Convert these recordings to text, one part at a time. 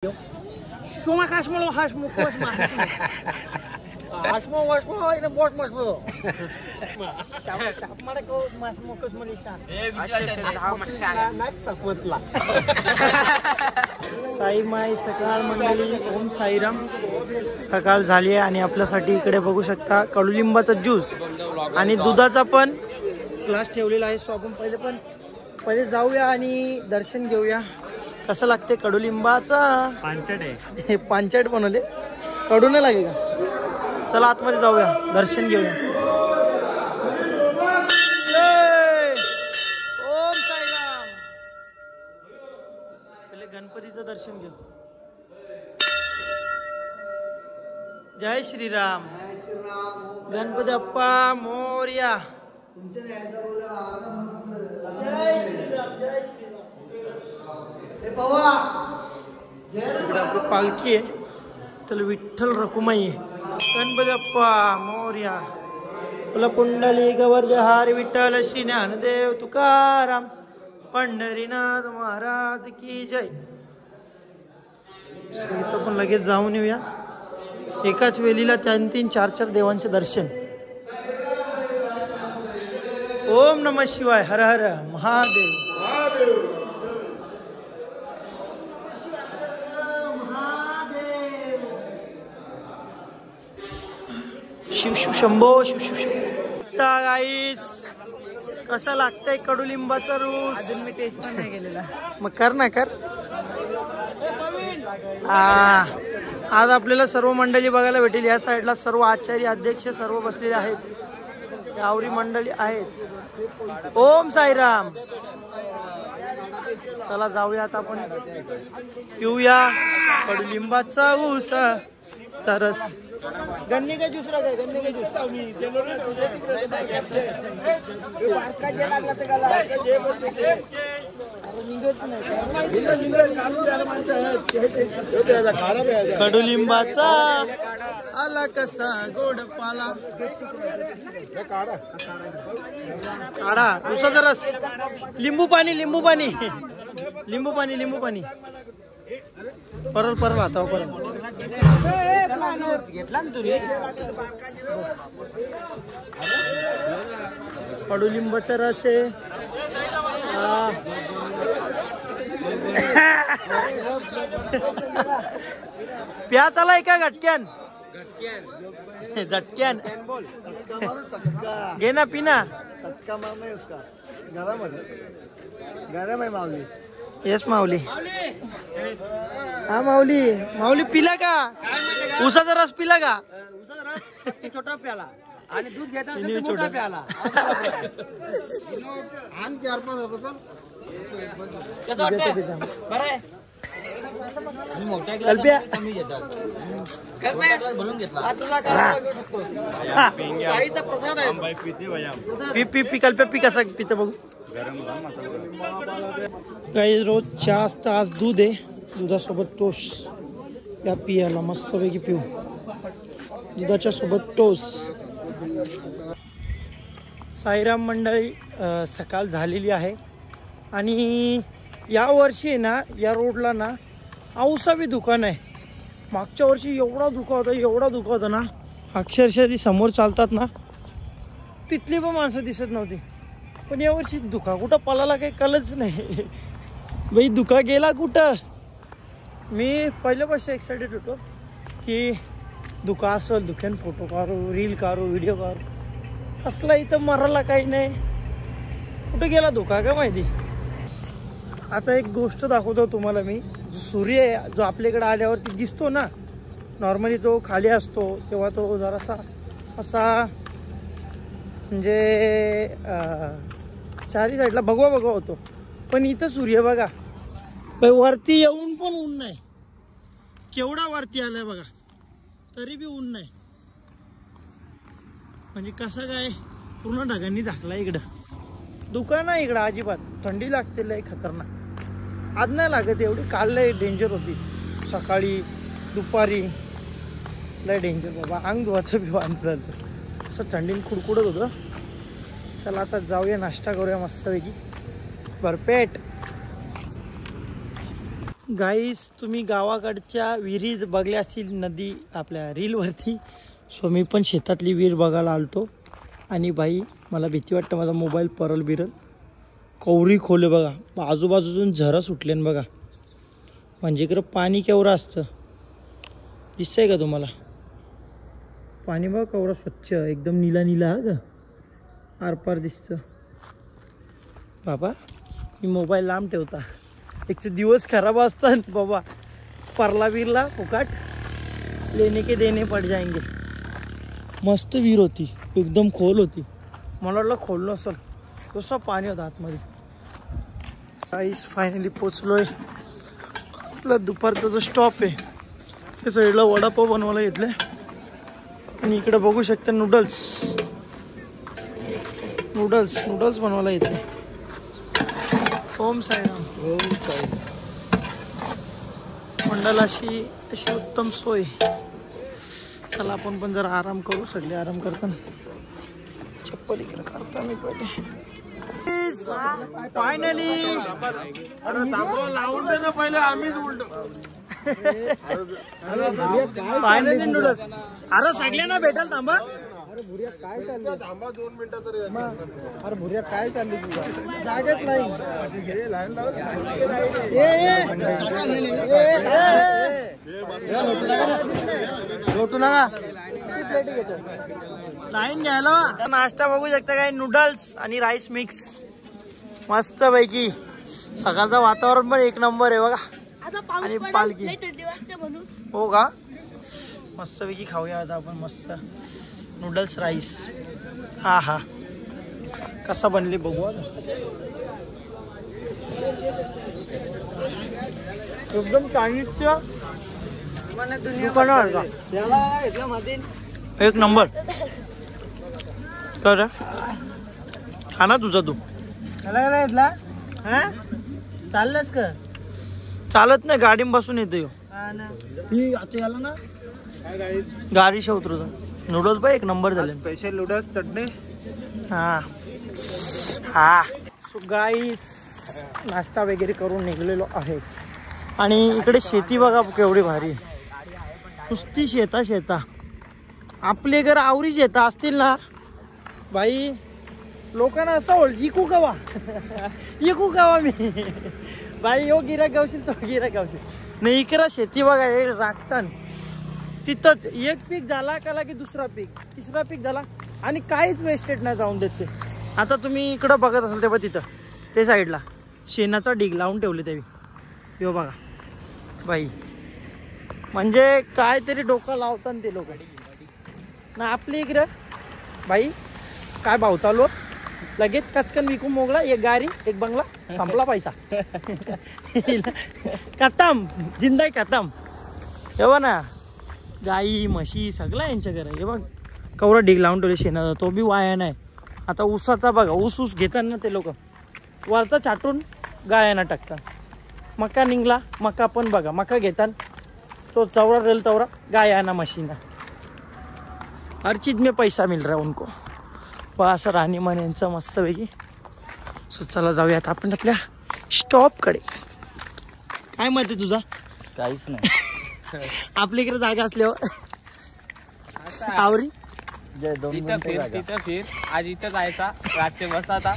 Cuma kasmo lo hasmo kos mas. Hasmo wasmo ini bos mas lo. Siapa mana kau mas mo kos Malaysia? Sai माई सकाळ मंडळी ओम साईराम सकाळ झाली आहे आणि आपल्यासाठी इकडे बघू शकता कडुलिंबाचा ज्यूस आणि दुधाचा पण ग्लास ठेवलेला आहे. सो आपण पहिले जाऊया आणि दर्शन घेऊया. कसं लागते कडुलिंबाचा पांचट आहे. पांचट बनवले कडू नाही लागेल का? चला आतमध्ये जाऊया दर्शन घेऊया. ओम साईराम. पहिले गणपतीचं दर्शन घेऊ. जय श्रीराम. गणपती बाप्पा मोरया. जय श्रीराम जय श्रीराम. आपली पालखी आहे तर विठ्ठल रखुमाई आहे. गणपती बाप्पा मोरया. तुला पुंडली गवर्ध हार विठ्ठल श्री ज्ञानदेव तुकाराम पंढरीनाथ महाराज की जय. इथं पण लगेच जाऊन येऊया. एकाच वेळीला 3-3 4-4 देवांचे दर्शन. ओम नमः शिवाय. हर हर महादेव. शिव शिव शंभो शिव शिव शंभो. गाईस कसा लागतंय कडुलिंबाचा रस? अजून मी टेस्ट पण नाही केलेला. मग कर ना कर. आज आपल्याला सर्व मंडळी बघायला भेटेल. या साईडला सर्व आचार्य अध्यक्ष सर्व बसलेले आहेत. गावरी मंडळी आहेत. ओम साईराम. चला जाऊया आता आपण पिऊया कडुलिंबाचा ऊसाचा रस. गन्ने का ज्यूस काय? गन्ने का ज्यूस कडुलिंबाचा आला कसा गोड पाला. काढा ऊसाचा रस. लिंबू पाणी लिंबू पाणी लिंबू पाणी लिंबू पाणी. परल आता परल घेतला ना तुम्ही. कडुलिंबाचा रस आहे. प्या चालाय का घटक्यान झटक्यान घे ना पिना. सटका मारना उसका. गरम आहे माऊली. येस माऊली. हा माऊली. माऊली पिला का? ऊसाचा रस पिला का? ऊसाचा रस छोटा प्याला आणि दूध घेता मोठा प्याला. आण 4-5 होता. कसं वाटतं? बरं आहे. मोठ्या ग्लास कमी घेतो. भरून घेतला. साईचा प्रसाद आहे. पी कल्प्या पी. कसा पिते बघू. काही रोज 4 तास दूध आहे. दुधासोबत टोस्ट या पियाला मस्तपैकी पिऊ. दुधाच्या सोबत टोस्ट. साईराम मंडळी सकाळ झालेली आहे आणि या वर्षी ना या रोडला ना औसावी दुकान आहे. मागच्या वर्षी एवढा धुका होता ना अक्षरशः ती समोर चालतात ना तिथली पण माणसं दिसत नव्हती. पण यावर्षी धुका कुठं पळाला काही कळलंच नाही. बाई धुका गेला कुठं. मी पहिल्यापासून एक्सायटेड होतो की धुका असेल धुक्यान फोटो काढू रील काढू व्हिडिओ काढू. कसला इथं मराला काही नाही. कुठं गेला धुका का माहिती. आता एक गोष्ट दाखवतो तुम्हाला मी. जो सूर्य आहे जो आपल्याकडे आल्यावरती दिसतो ना नॉर्मली तो खाली असतो तेव्हा तो जरासा असा म्हणजे चारी साईडला भगवा होतो. पण इथं सूर्य बघा वरती येऊन पण ऊन नाही. केवढा वरती आलाय बघा तरी बी ऊन नाही. म्हणजे कसं काय पूर्ण ढगांनी झाकला. इकडं दुकान आहे इकडं अजिबात. थंडी लागते लय खतरनाक. आज नाही लागत एवढी. काल लय डेंजर होती. सकाळी दुपारी लय डेंजर बाबा. अंग धुवाचं बी वांद झालं. असं थंडीने खुडकुडत होतं. चला आता जाऊया नाश्ता करूया मस्तपैकी भरपेट. गाईस तुम्ही गावाकडच्या विहिरी बघल्या असतील नदी आपल्या रीलवरती. सो मी पण शेतातली विहीर बघायला आलतो आणि भाई मला भीती वाटतं माझा मोबाईल परल बिरल. कवरी खोले बघा, आजूबाजूतून झरा सुटले बघा. म्हणजे इकडं पाणी केवढं असतं दिसतंय का तुम्हाला? पाणी बघा केवढं स्वच्छ एकदम नीला नीला हा ग आरपार दिसतं. बाबा मी मोबाईल लांब ठेवता, एक तर दिवस खराब असतात बाबा. परला बिरला फुकाट लेने के देने पड जाएंगे. मस्त विहीर होती, एकदम खोल होती. मला वाटलं खोल नसल, कसं पाणी होतं आतमध्ये. गाईस फायनली पोचलोय. आपला दुपारचा जो स्टॉप आहे त्या साईडला वडापाव बनवायला घेतले आणि इकडे बघू शकता नूडल्स बनवायला घेतले. ओम साईराम. ओम साईराम. मंडळाशी अशी उत्तम सोय. चला आपण पण जरा आराम करू. सगळे आराम करताना चप्पल इकडे काढता मी पहिले. फायनली लावून दे ना पहिले, आम्हीच उलट. Finally noodles. अरे सगळ्यांना भेटेल. थांबा अरे भुरिया काय चालली? थांबा 2 मिनिटं तरी. अरे भुरिया काय चालली तुझा? जागेच नाही. लोटू नका. लाईन घ्यायला. नाश्ता बघू शकता काय, नूडल्स आणि राईस मिक्स मस्त पैकी. सकाळचं वातावरण पण एक नंबर आहे बघा. आणि पालखी हो का, मस्त पैकी खाऊया आता आपण. मस्त नूडल्स राईस. हा हा कसा बनले बघू. एकदम चायनीजच्या दुकानावर का एक नंबर. तर खा ना तुझा तू. चाललंस का? चालत नाही, गाडी बसून येतो. आता याला ना गाडीशी उतरतो. नूडल्स बाई एक नंबर झाले. स्पेशल नूडल्स चटणी. हा हा. सो गाईस नाश्ता वगैरे करून निघलेलो आहे आणि इकडे शेती बघा केवढी भारी. नुसती शेता. आपले घर आवरी शेता असतील ना बाई, लोकांना असं होईल इकू कवा मी बाई. यो गिराक गावशील तो गिराक गावशील नाही. इकडे शेती बघा हे राखतात तिथंच. एक पीक झाला कला की दुसरा पीक, तिसरा पीक झाला आणि काहीच वेस्टेज नाही जाऊन देते. आता तुम्ही इकडं बघत असाल तेव्हा तिथं ते साईडला शेणाचा ढीग लावून ठेवले त्यावेळी. यो बघा बाई, म्हणजे काहीतरी डोकं लावतात ते लोक ना. आपल्या इकडं बाई काय भाव चालू, लगेच कचकन विकून मोगला. एक गाडी एक बंगला, संपला पैसा. खतम जिंदाई खतम. हे बघ ना, गाई म्हशी सगळं यांच्या घर. हे बघ कवरा ढीग लावून ठेवले शेणाचा, तो बी वाया नाही. आता ऊसाचा बघा, ऊस घेतात ना ते लोक, वरचा छाटून गायांना टाकतात. मका निघला, मका पण बघा मका घेतात, तो चवरा रेल तवरा गायांना म्हशीना. हर चीज में पैसा मिल रहा है उनको. बघा असं राहणीमान यांचं मस्तपैकी. सो चला जाऊयात आपण आपल्या स्टॉपकडे. काय मत आहे तुझा? काहीच नाही. आपल्या इकडे जागा असल्यावर आवरी तिथं फिर. आज इथं जायचा, रातचे बसाता.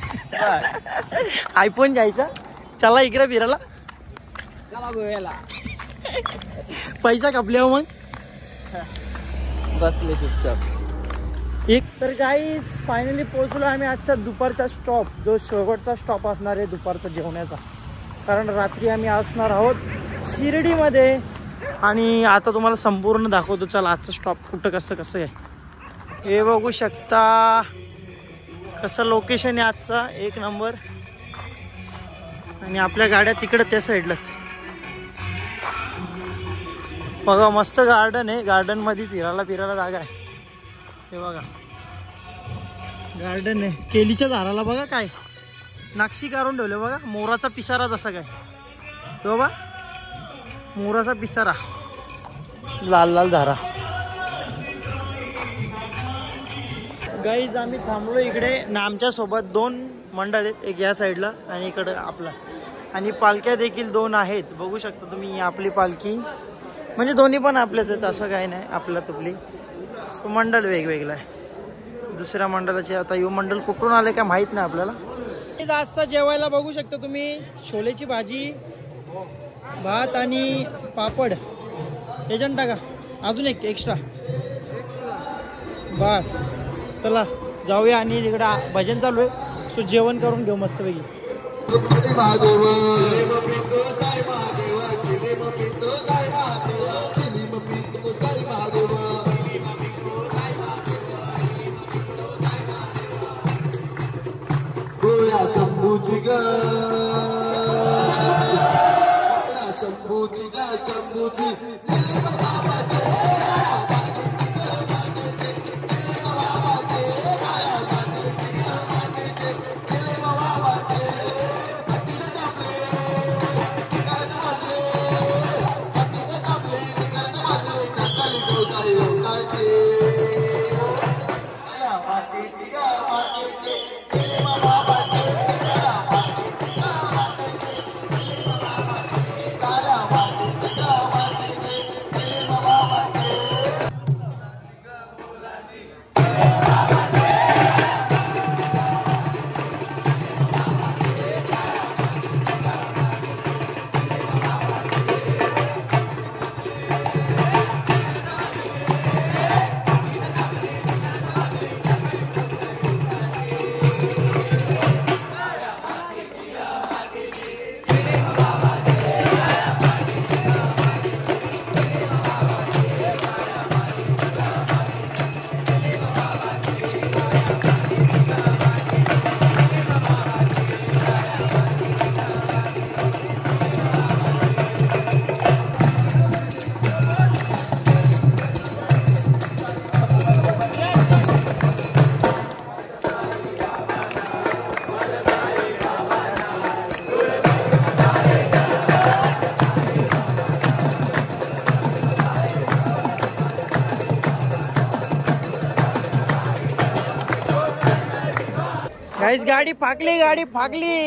आयफोन घ्यायचा, चला इकडे फिरायला. चला गोव्याला. पैसा कापल्यावर मग बसले चुपचाप. एक तर गाईज फायनली पोहोचलो आम्ही आजच्या दुपारचा स्टॉप, जो शेवटचा स्टॉप असणार आहे दुपारचा जेवण्याचा. कारण रात्री आम्ही असणार आहोत शिर्डीमध्ये. आणि आता तुम्हाला संपूर्ण दाखवतो. चला आजचा स्टॉप कुठं कसं आहे हे बघू शकता. कसं लोकेशन आहे आजचा एक नंबर. आणि आपल्या गाड्या तिकडं त्या साईडलाच बघा. मस्त गार्डन आहे, गार्डन मध्ये फिरायला जागा आहे. हे बघा गार्डन आहे. केलीच्या झाडाला बघा काय नाक्षी काढून ठेवले बघा. मोराचा पिसारा जसा काय तो बघा, मोराचा पिसारा, लाल झारा. गाईज आम्ही थांबलो इकडे ना. आमच्या सोबत 2 मंडळ आहेत, एक या साईडला आणि इकडे आपला. आणि पालख्या देखील 2 आहेत, बघू शकता तुम्ही. आपली पालखी म्हणजे दोन्ही पण आपल्याच आहेत, असं काही नाही. आपल्यात आपली मंडळ वेगवेगळं आहे. दुसऱ्या मंडळाचे आता यू मंडळ कुठून आले काय माहित नाही आपल्याला. जास्त जेवायला बघू शकता तुम्ही, छोलेची भाजी, भात आणि पापड. एजंट टाका अजून एक एक्स्ट्रा बस. चला जाऊया आणि इकडे भजन चालू आहे, सो जेवण करून घेऊ मस्तपैकी. शंभूची ग शंभूची ग शंभूची गाईस गाडी फाकली, गाडी फाकली.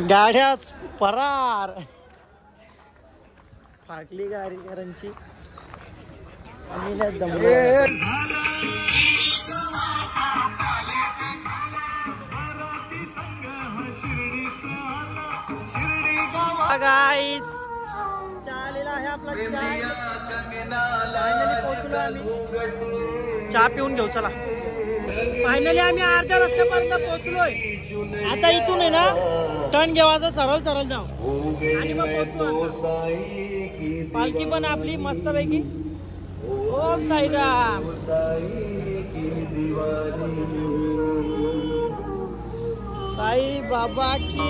गाड्या परार फाकली गाडीकरांची. गाईस चालेला आहे आपला चाय. फायनली पोहोचलो आम्ही, चहा पिऊन घेऊ. चला फायनली आम्ही अर्ध्या रस्त्यापर्यंत पोहोचलोय. आता इथून आहे ना टर्न घेवायचा, सरळ सरळ जाऊ आणि मग पोहोचू. पालखी पण आपली मस्त पैकी. ओम साईराम. साई बाबा की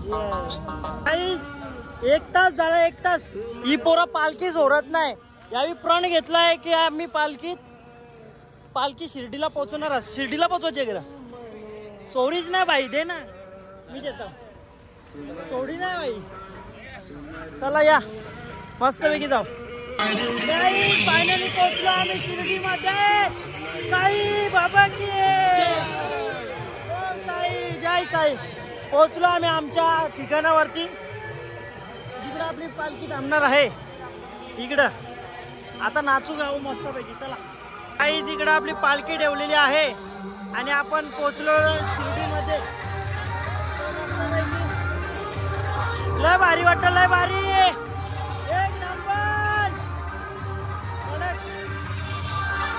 जय. 1 तास झाला, 1 तास ही पोरं पालखी जोरत नाही. यावेळी प्रण घेतलाय की आम्ही पालखी शिर्डीला पोहोचवणार. शिर्डीला पोहोचवायची का? सोडीच नाही भाई, दे ना, मी देतो. सोडी नाही भाई. चला या मस्त पैकी जाऊ. फायनली पोहोचलो आम्ही शिर्डीमध्ये. साई बाबा की साई जय साई. पोहोचलो आम्ही आमच्या ठिकाणावरती, जिकडं आपली पालखी थांबणार आहे. इकडं आता नाचू गाऊ मस्त पैकी. चला काहीच इकडं आपली पालखी ठेवलेली आहे आणि आपण पोहोचलो शिर्डीमध्ये. लय भारी वाटत, लय भारी. 1 नंबर.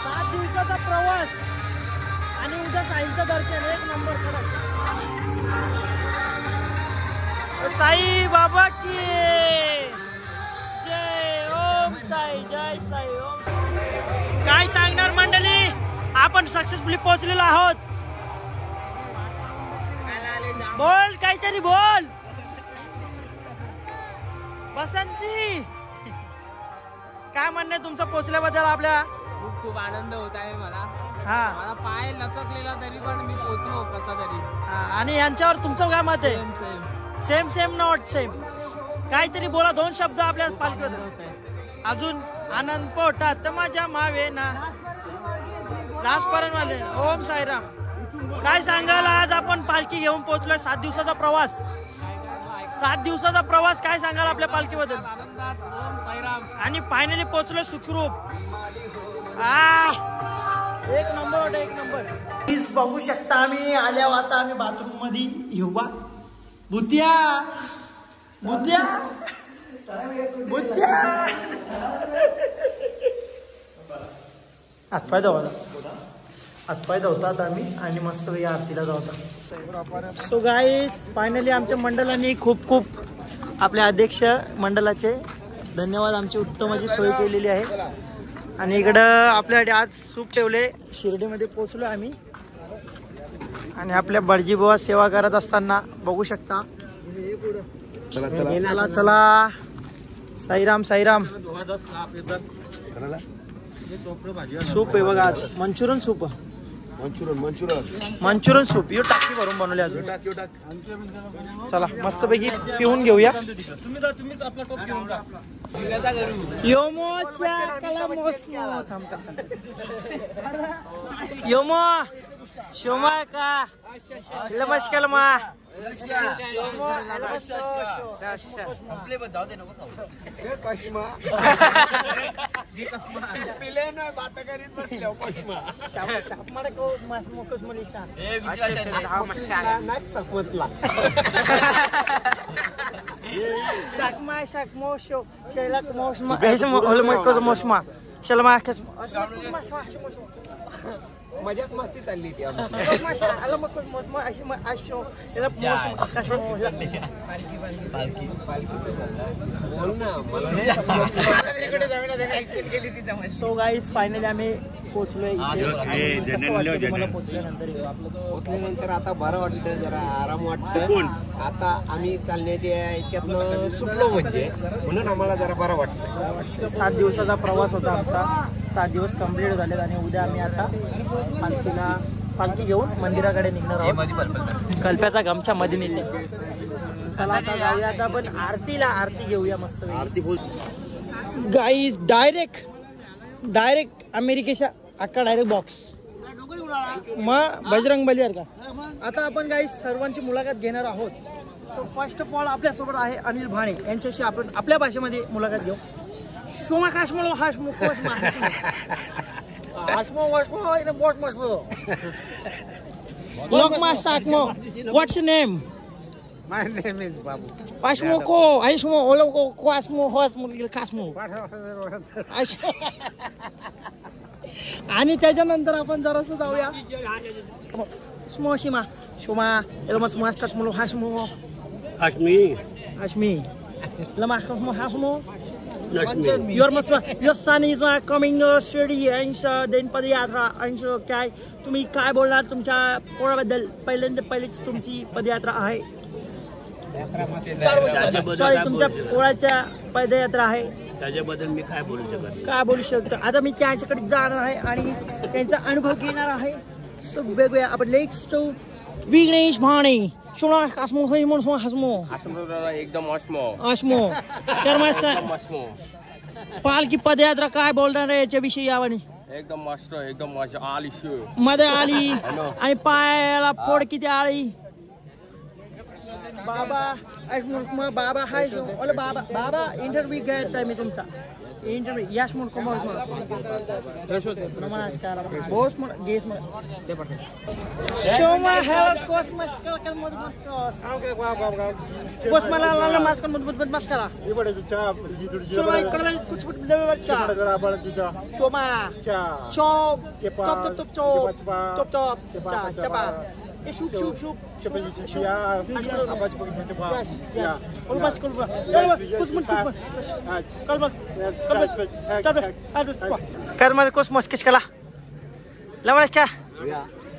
7 दिवसाचा प्रवास आणि उद्या साईंचं दर्शन. 1 नंबर कडक. साई बाबा की जय. ओम साई जय साई. ओम. काय सांगणार मंडळी, आपण सक्सेसफुली पोहोचलेलो आहोत. बोल काहीतरी बोल. बसंती काय म्हणणे तुमचं पोहोचल्याबद्दल? आपल्या खूप खूप आनंद होत आहे मला. हा, मला पाय लचकलेला तरी पण मी पोहोचलो कसा तरी. आणि यांच्यावर तुमचं काय मत आहे? Same same same same not same. काहीतरी बोला, 2 शब्द आपल्या पालखीबद्दल. अजून आनंद पोटात माझ्या मावे ना लाजपर्यंत वाले. ओम साईराम. काय सांगाल आज आपण पालखी घेऊन पोहोचलोय 7 दिवसाचा प्रवास 7 दिवसाचा प्रवास काय सांगाल आपल्या पालखीबद्दल आणि फायनली पोहोचलोय सुखरूप एक नंबर वाटत एक नंबर प्लीज बघू शकता आम्ही आल्यावर आता आम्ही बाथरूम मध्ये येऊ बा भुतिया भुतिया भुतिया हातपाय धावतात आम्ही आणि मस्त आरतीला जाऊता सो गाईस फायनली आमच्या मंडळाने खूप खूप आपल्या अध्यक्ष मंडळाचे धन्यवाद आमची उत्तम अशी सोय केलेली आहे आणि इकडं आपल्याकडे आज सूप ठेवले शिर्डीमध्ये पोहोचलो आम्ही आणि आपल्या बडजी बुवा सेवा करत असताना बघू शकता चला चला साईराम साईराम सूप आहे बघा आज मंचुरियन सूप मंचुरियन सूप यो टाकी भरून बनवले अजून चला मस्त पैकी पिऊन घेऊया योमोच्या कलामोस्मो योमो शोमा का नमस्कार मा मजाक मस्ती चालली ती सो गाईस फायनली आम्ही पोहोचलोय पोहोचल्यानंतर आता बरं वाटतं जरा आराम वाटतं आता आम्ही चालण्याच्या याच्यातनं सुटलो म्हणजे म्हणून आम्हाला जरा बरं वाटतं 7 दिवसाचा प्रवास होता आमचा 7 दिवस कंप्लीट झालेत आणि उद्या आम्ही आता पालखी घेऊन मंदिराकडे निघणार आहोत कल्प्याचा गमछा मध्ये नेले चला आता जाऊया आता आपण आरती घेऊया मस्त गाईज डायरेक्ट अमेरिकेच्या अक्का डायरेक्ट बॉक्स मग बजरंग बली का आता आपण गाईज सर्वांची मुलाखत घेणार आहोत सो फर्स्ट ऑफ ऑल आपल्यासोबत आहे अनिल भाणे यांच्याशी आपण आपल्या भाषेमध्ये मुलाखत घेऊ शोमा काश्मो हाशमो कोशमा हाशमो वाशमो इन बोट मशमो लोकमा साकमो what's your name my name is Babu Asmo ko, Asmo, Olo ko, Asmo, Hosmo, Kasmo. आणि त्याच्यानंतर आपण जरासं जाऊया स्मो शिमा शोमा लमस मास्कस मुलो हाशमो हाशमी लमास्कस मो हाशमो your son is coming Shirdi and then पदयात्रा and काय तुम्ही काय बोलणार तुमच्या पोराबद्दल पहिलीच तुमची पदयात्रा आहे सॉरी तुमच्या पोराच्या पदयात्रा आहे त्याच्याबद्दल मी काय बोलू शकतो आता मी त्यांच्याकडे जाणार आहे आणि त्यांचा अनुभव घेणार आहे वेगवेगळ्या आपण लेट्स टू विघ्नेश भाणे शोना कास्मो हसमो हसमो एकदम हसमो चर्मास पालखी पदयात्रा काय बोलणार आहे याच्याविषयी यावणी एकदम मस्त आलिश मध्ये आली आणि पायाला फोड किती आली बाबा बाबा हाय ओले बाबा इंटरव्ह्यू घ्यायचा मी तुमचा इंटरव्ह्यू यश म्हणून कमल नमस्कार बोस म्हणून गेस म्हणून ते पडतो शोमा हेल्प कॉस्मस कल कोस मला लाल मास्क मत मस्करा ये बडे चलो कर कुछ का शोमा चॉप चॉप चपा शुप कर कोसमोस किस कला लवण क्या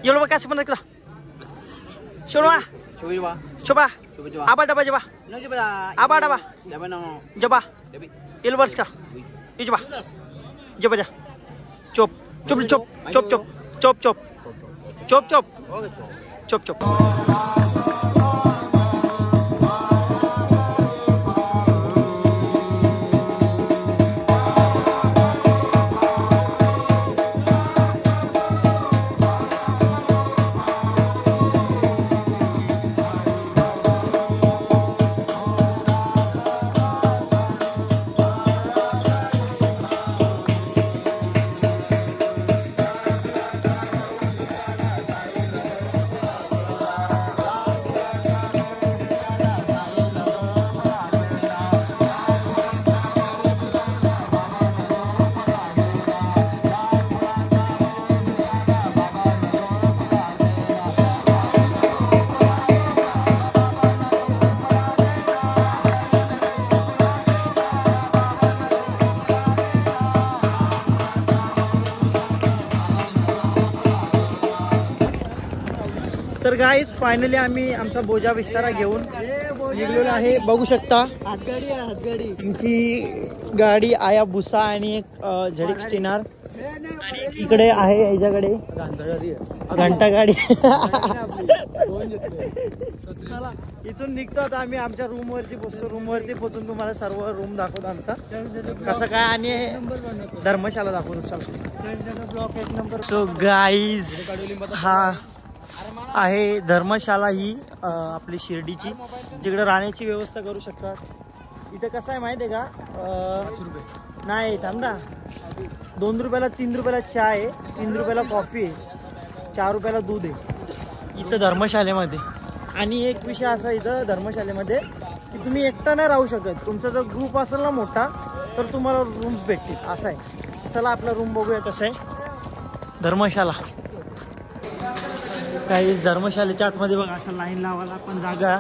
ये लो कैसे बंद करो शोरवा शोभा आबा डबा जबा आबा डबा जबा ये वर्ष का ये जबा जबा जा चोप चुप चुप चुप चुप चुप चुप चुप चुप चुप चुप तर गाईज फायनली आम्ही आमचा बोजा विस्तारा घेऊन निघलेलो आहे. बघू शकता हातगाडी आमची गाडी आया भुसा आणि एक झडीक स्टिनार. इकडे आहे याच्याकडे घंटा गाडी. इथून निघतो आता आम्ही आमच्या रूम वरती पोहोचतो. रूम वरती पोहोचून तुम्हाला सर्व रूम दाखवतो आमचा कसं काय आणि धर्मशाला दाखवतो. चला. सो गाईज हा आहे धर्मशाला ही आपली शिर्डीची, जिकडे राहण्याची व्यवस्था करू शकतात. इथं कसं आहे माहिती आहे का? नाही थांब ना. 2 रुपयाला 3 रुपयाला चहा आहे, 3 रुपयाला कॉफी आहे, 4 रुपयाला दूध आहे इथं धर्मशालेमध्ये. आणि एक विषय असा इथं धर्मशालेमध्ये की तुम्ही एकटा नाही राहू शकत. तुमचा जर ग्रुप असेल ना मोठा तर तुम्हाला रूम्स भेटतील असं आहे. चला आपला रूम बघूया कसं आहे धर्मशाला. काही धर्मशालेच्या आतमध्ये बघा असं लाईन लावायला पण जागा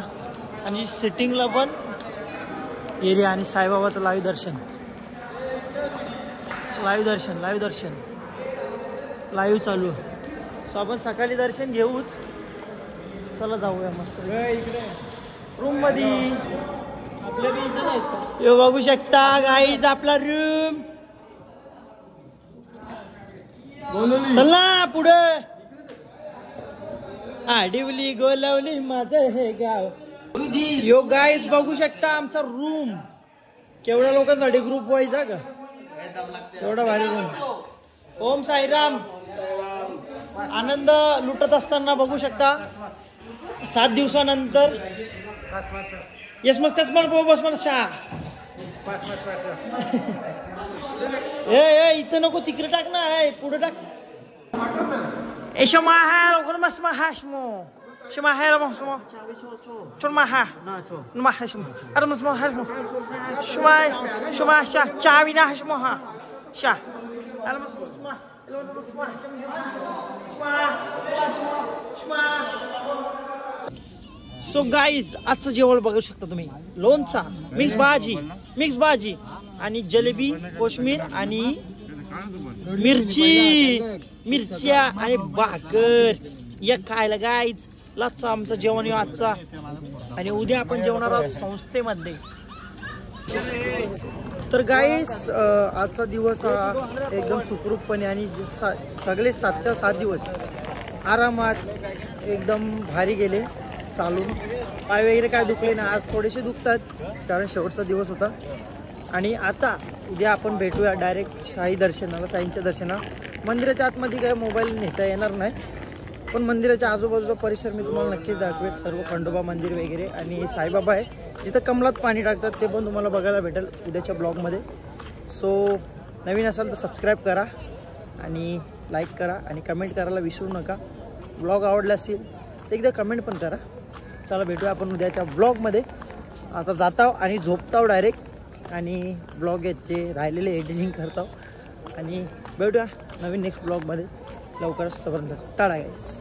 आणि सिटिंगला पण एरिया आणि साईबाबाचं लाईव्ह दर्शन लाईव्ह चालू. सो आपण सकाळी दर्शन घेऊच. चला जाऊया मस्त रूम मध्ये. हे बघू शकता गाईज आपला रूम. चल ना पुढे. आडिवली गोलवली माझं हे गाव. यो गाईज बघू शकता आमचा रूम. केवढ्या लोकांसाठी ग्रुप व्हायचा का? एवढा भारी रूम. ओम साईराम. आनंद लुटत असताना बघू शकता 7 दिवसानंतर. येस मस्त बस मला शा. ए इथं नको तिकडे टाक ना. पुढे टाक. Eshomahal, kau mas mahasmu. Shomahal mahasmu. Shomahal. Mahasmu. Ada mas mahasmu. Shomah shah. Cawina hasmu ha. Shah. Ada mas shomah. So guys आजचं जेवण बघू शकता तुम्ही. लोणचा, मिक्स भाजी आणि जलेबी, कोशिंबीर आणि मिरच्या आणि भाकर या खायला गाईज. लाचा आमचं जेवण आजचा. आणि उद्या आपण जेवणार आहोत संस्थेमध्ये. तर गाईज आजचा दिवस हा एकदम सुखरूपपणे आणि सगळे 7च्या 7 दिवस आरामात एकदम भारी गेले चालून. पाय वगैरे काय दुखले ना. आज थोडेसे दुखतात कारण शेवटचा दिवस होता. आणि आता उद्या आपण भेटूया डायरेक्ट शाही दर्शनाला, साईंच्या दर्शनाला. मंदिराच्या आतमध्ये काय मोबाईल नेता येणार नाही, पण मंदिराच्या आजूबाजूचा परिसर मी तुम्हाला नक्कीच दाखवेल. सर्व खंडोबा मंदिर वगैरे आणि साईबाबा आहे जिथं कमलात पाणी टाकतात ते पण तुम्हाला बघायला भेटेल उद्याच्या ब्लॉगमध्ये. सो नवीन असाल तर सबस्क्राईब करा आणि लाईक करा आणि कमेंट करायला विसरू नका. ब्लॉग आवडला असेल तर एकदा कमेंट पण करा. चला भेटूया आपण उद्याच्या ब्लॉगमध्ये. आता जाताव आणि झोपताव डायरेक्ट आणि ब्लॉग याचे राहिलेले एडिटिंग करताव आणि भेटूया नवीन नेक्स्ट ब्लॉगमध्ये लवकरच. तोपर्यंत टाटा गाईस.